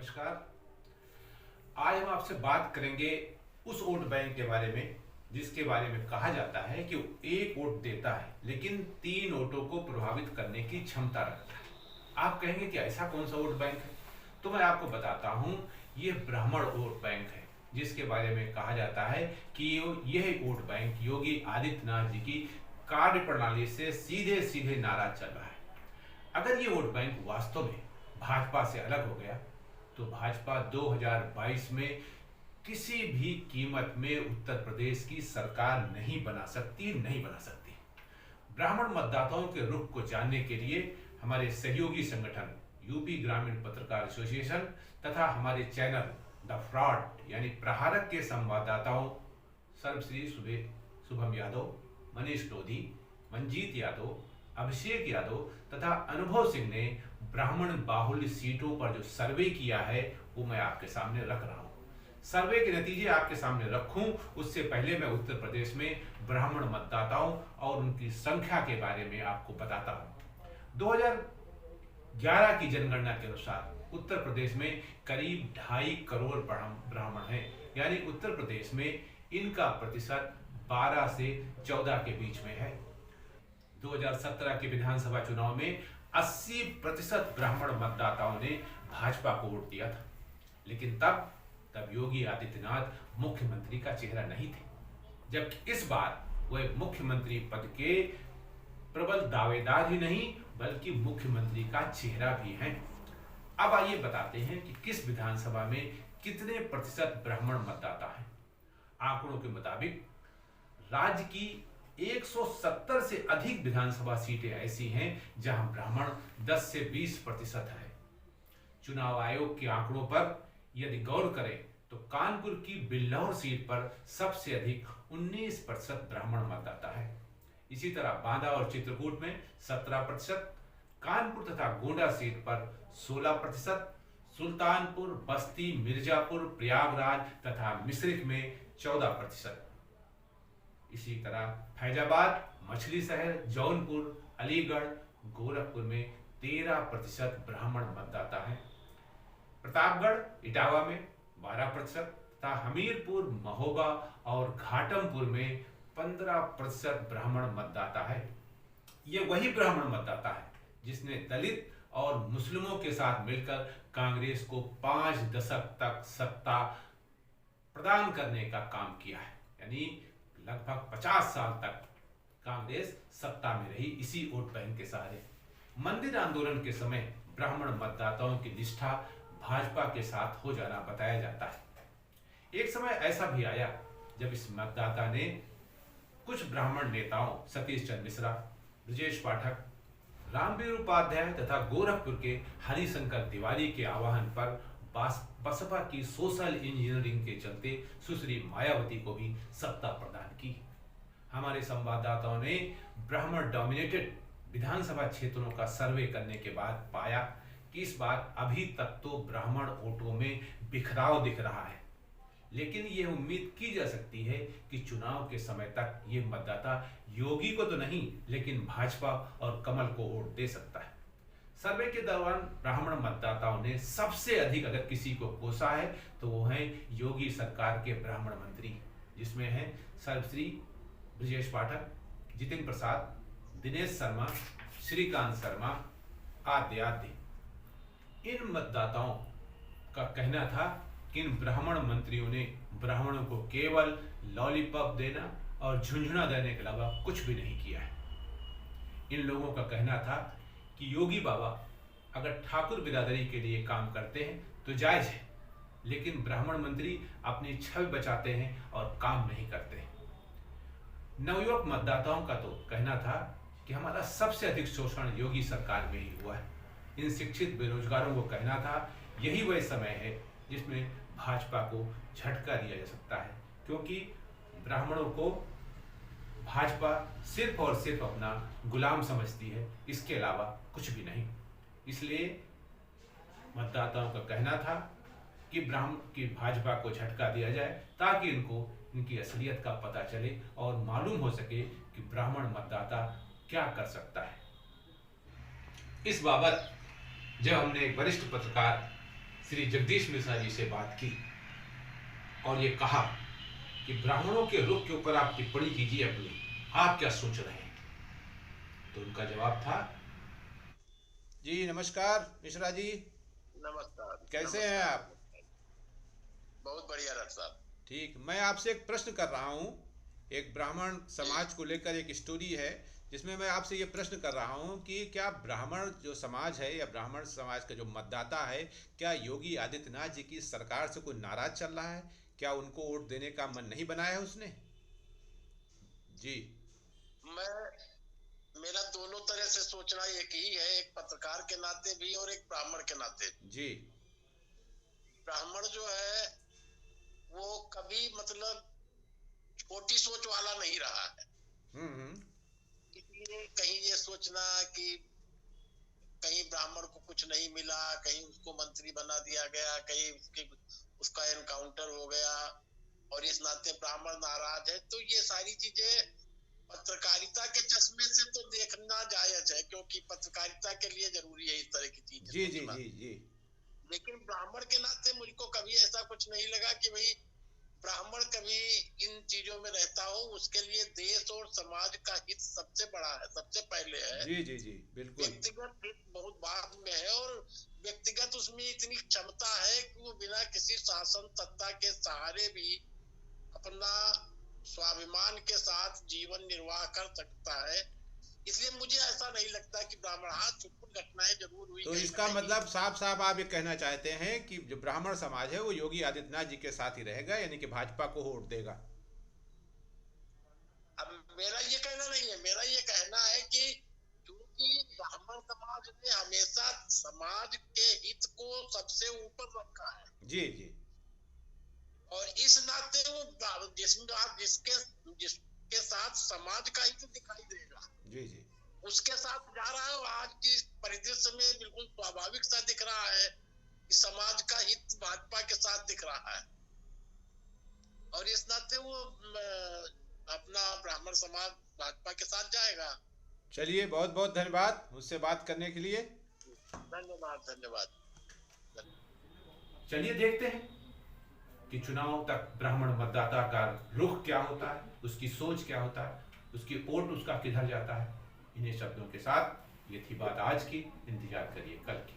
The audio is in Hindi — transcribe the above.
नमस्कार। आज हम आपसे बात करेंगे उस वोट बैंक के बारे में जिसके बारे में कहा जाता है कि वो एक वोट देता है लेकिन 3 वोटों को प्रभावित करने की क्षमता रखता है। आप कहेंगे कि ऐसा कौन सा वोट बैंक है, तो मैं आपको बताता हूँ। ये ब्राह्मण वोट बैंक है जिसके बारे में कहा जाता है कि यह वोट बैंक योगी आदित्यनाथ जी की कार्य प्रणाली से सीधे सीधे नाराज चल रहा है। अगर ये वोट बैंक वास्तव में भाजपा से अलग हो गया तो भाजपा 2022 में किसी भी कीमत में उत्तर प्रदेश की सरकार नहीं बना सकती। ब्राह्मण मतदाताओं के रुख को जानने के लिए हमारे सहयोगी संगठन यूपी ग्रामीण पत्रकार एसोसिएशन तथा हमारे चैनल द फ्रॉड यानी प्रहारक के संवाददाताओं सर्वश्री शुभम यादव, मनीष लोधी, मंजीत यादव, अभिषेक यादव तथा अनुभव सिंह ने ब्राह्मण बाहुल्य सीटों पर जो सर्वे किया है वो मैं आपके सामने रख रहा हूं। सर्वे के नतीजे आपके सामने रखूं उससे पहले मैं उत्तर प्रदेश में ब्राह्मण मतदाताओं और उनकी संख्या के बारे में आपको बताता हूं। 2011 की जनगणना के अनुसार उत्तर प्रदेश में करीब 2.5 करोड़ ब्राह्मण हैं, यानी उत्तर प्रदेश में इनका प्रतिशत 12 से 14 के बीच में है। 2017 के विधानसभा चुनाव में 80% ब्राह्मण मतदाताओं ने भाजपा को वोट दिया था, लेकिन तब योगी आदित्यनाथ मुख्यमंत्री का चेहरा नहीं थे, जबकि इस बार वह मुख्यमंत्री पद के प्रबल दावेदार ही नहीं बल्कि मुख्यमंत्री का चेहरा भी हैं। अब आइए बताते हैं कि किस विधानसभा में कितने प्रतिशत ब्राह्मण मतदाता हैं। आंकड़ों के मुताबिक राज्य की 170 से अधिक विधानसभा सीटें ऐसी हैं जहां ब्राह्मण 10 से 20% है। चुनाव आयोग के आंकड़ों पर यदि गौर करें तो कानपुर की बिल्लौर सीट पर सबसे अधिक 19% ब्राह्मण मतदाता है। इसी तरह बांदा और चित्रकूट में 17%, कानपुर तथा गोंडा सीट पर 16%, सुल्तानपुर, बस्ती, मिर्जापुर, प्रयागराज तथा मिश्रिख में 14%। इसी तरह फैजाबाद, मछली शहर, जौनपुर, अलीगढ़, गोरखपुर में 13% ब्राह्मण मतदाता हैं। प्रतापगढ़, इटावा में 12% तथा हमीरपुर, महोबा और घाटमपुर में 15% ब्राह्मण मतदाता है। ये वही ब्राह्मण मतदाता है जिसने दलित और मुस्लिमों के साथ मिलकर कांग्रेस को 5 दशक तक सत्ता प्रदान करने का काम किया है, यानी लगभग 50 साल तक कांग्रेस सत्ता में रही इसी वोट बैंक के सहारे। मंदिर आंदोलन के समय ब्राह्मण मतदाताओं की निष्ठा भाजपा के साथ हो जाना बताया जाता है। एक समय ऐसा भी आया जब इस मतदाता ने कुछ ब्राह्मण नेताओं सतीश चंद्र मिश्रा, ब्रजेश पाठक, रामवीर उपाध्याय तथा गोरखपुर के हरिशंकर तिवारी के आह्वान पर बसपा की सोशल इंजीनियरिंग के चलते सुश्री मायावती को भी सत्ता प्रदान की। हमारे संवाददाताओं ने ब्राह्मण डोमिनेटेड विधानसभा क्षेत्रों का सर्वे करने के बाद पाया कि इस बार अभी तक तो ब्राह्मण वोटों में बिखराव दिख रहा है, लेकिन यह उम्मीद की जा सकती है कि चुनाव के समय तक ये मतदाता योगी को तो नहीं लेकिन भाजपा और कमल को वोट दे सकता है। सर्वे के दौरान ब्राह्मण मतदाताओं ने सबसे अधिक अगर किसी को कोसा है तो वो हैं योगी सरकार के ब्राह्मण मंत्री, जिसमें हैं सर्वश्री ब्रजेश पाठक, जितिन प्रसाद, दिनेश शर्मा, श्रीकांत शर्मा आदि। इन मतदाताओं का कहना था कि इन ब्राह्मण मंत्रियों ने ब्राह्मणों को केवल लॉलीपॉप देना और झुंझुना देने के अलावा कुछ भी नहीं किया है। इन लोगों का कहना था कि योगी बाबा अगर ठाकुर बिरादरी के लिए काम करते हैं तो जायज है, लेकिन ब्राह्मण मंत्री अपनी छवि बचाते हैं और काम नहीं करते हैं। नवयुवक मतदाताओं का तो कहना था कि हमारा सबसे अधिक शोषण योगी सरकार में ही हुआ है। इन शिक्षित बेरोजगारों को कहना था यही वह समय है जिसमें भाजपा को झटका दिया जा सकता है, क्योंकि ब्राह्मणों को भाजपा सिर्फ और सिर्फ अपना गुलाम समझती है, इसके अलावा कुछ भी नहीं। इसलिए मतदाताओं का कहना था कि भाजपा को झटका दिया जाए ताकि इनको इनकी असलियत का पता चले और मालूम हो सके कि ब्राह्मण मतदाता क्या कर सकता है। इस बाबत जब हमने वरिष्ठ पत्रकार श्री जगदीश मिश्रा जी से बात की और ये कहा कि ब्राह्मणों के रुख के ऊपर आप टिप्पणी कीजिए अपनी, आप क्या सोच रहे हैं। तो उनका जवाब था, जी नमस्कार मिश्रा जी। नमस्कार। कैसे हैं आप? बहुत बढ़िया डॉक्टर साहब। ठीक, मैं आपसे एक प्रश्न कर रहा हूँ। एक ब्राह्मण समाज को लेकर एक स्टोरी है जिसमें मैं आपसे ये प्रश्न कर रहा हूँ कि क्या ब्राह्मण जो समाज है या ब्राह्मण समाज का जो मतदाता है, क्या योगी आदित्यनाथ जी की सरकार से कोई नाराज चल रहा है? क्या उनको वोट देने का मन नहीं बनाया है उसने? जी। मेरा दोनों तरह से सोचना एक ही है, एक पत्रकार के नाते भी और एक ब्राह्मण के नाते। जी। ब्राह्मण जो है वो कभी मतलब छोटी सोच वाला नहीं रहा है। हम्म। इसलिए कहीं ये सोचना कि कहीं ब्राह्मण को कुछ नहीं मिला, कहीं उसको मंत्री बना दिया गया, कहीं उसका एनकाउंटर हो गया और इस नाते ब्राह्मण नाराज है, तो ये सारी चीजें पत्रकारिता के चश्मे से तो देखना जायज है, क्योंकि पत्रकारिता के लिए जरूरी है इस तरह की चीजें जी जी सोचना। जी जी। लेकिन ब्राह्मण के नाते मुझको कभी ऐसा कुछ नहीं लगा कि भाई ब्राह्मण कभी इन चीजों में रहता हो। उसके लिए देश और समाज का हित सबसे बड़ा है, सबसे पहले है। जी जी जी बिल्कुल। व्यक्तिगत हित बहुत बाद में है, और व्यक्तिगत उसमें इतनी क्षमता है कि वो बिना किसी शासन सत्ता के सहारे भी अपना स्वाभिमान के साथ जीवन निर्वाह कर सकता है। इसलिए मुझे ऐसा नहीं लगता कि ब्राह्मण, हाँ छुटपुट घटनाएं जरूर हुई तो कहीं न इसका कहीं। मतलब साफ साफ आप ये कहना चाहते हैं कि जो ब्राह्मण समाज है वो योगी आदित्यनाथ जी के साथ ही रहेगा, यानी कि भाजपा को वोट देगा? अब मेरा ये कहना नहीं है, मेरा ये कहना है कि क्योंकि ब्राह्मण समाज ने हमेशा समाज के हित को सबसे ऊपर रखा है, जी जी और इस नाते वो जिसमें आप जिसके जिसके साथ समाज का हित दिखाई देगा जी जी उसके साथ जा रहा है। और आज की परिदृश्य में बिल्कुल स्वाभाविक सा दिख रहा है कि समाज का हित भाजपा के साथ दिख रहा है, और इस नाते वो अपना ब्राह्मण समाज भाजपा के साथ जाएगा। चलिए, बहुत बहुत धन्यवाद मुझसे बात करने के लिए। धन्यवाद धन्यवाद। चलिए देखते हैं कि चुनाव तक ब्राह्मण मतदाता का रुख क्या होता है, उसकी सोच क्या होता है, उसकी वोट उसका किधर जाता है। इन्हीं शब्दों के साथ ये थी बात आज की। इंतजार करिए कल की।